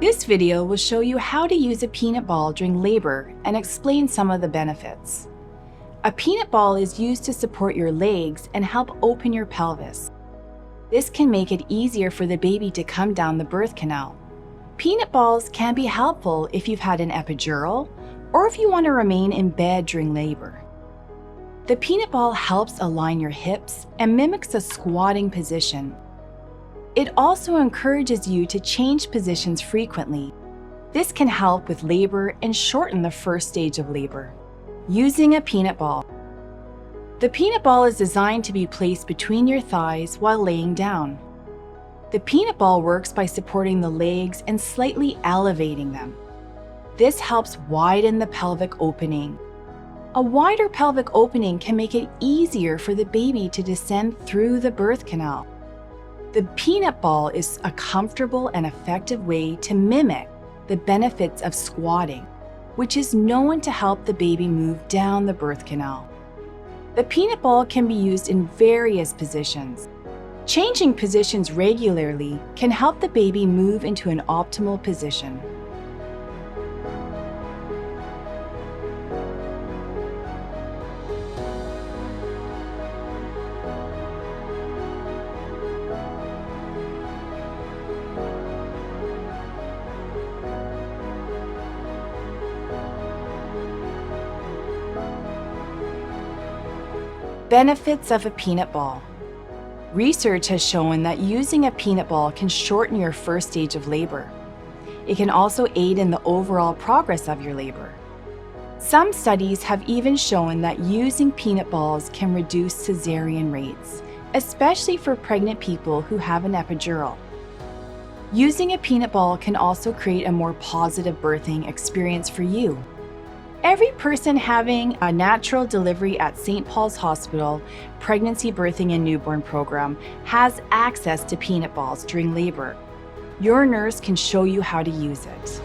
This video will show you how to use a peanut ball during labor and explain some of the benefits. A peanut ball is used to support your legs and help open your pelvis. This can make it easier for the baby to come down the birth canal. Peanut balls can be helpful if you've had an epidural or if you want to remain in bed during labor. The peanut ball helps align your hips and mimics a squatting position. It also encourages you to change positions frequently. This can help with labor and shorten the first stage of labor. Using a peanut ball. The peanut ball is designed to be placed between your thighs while laying down. The peanut ball works by supporting the legs and slightly elevating them. This helps widen the pelvic opening. A wider pelvic opening can make it easier for the baby to descend through the birth canal. The peanut ball is a comfortable and effective way to mimic the benefits of squatting, which is known to help the baby move down the birth canal. The peanut ball can be used in various positions. Changing positions regularly can help the baby move into an optimal position. Benefits of a peanut ball. Research has shown that using a peanut ball can shorten your first stage of labor. It can also aid in the overall progress of your labor. Some studies have even shown that using peanut balls can reduce cesarean rates, especially for pregnant people who have an epidural. Using a peanut ball can also create a more positive birthing experience for you. Every person having a natural delivery at St. Paul's Hospital Pregnancy, Birthing and Newborn Program has access to peanut balls during labor. Your nurse can show you how to use it.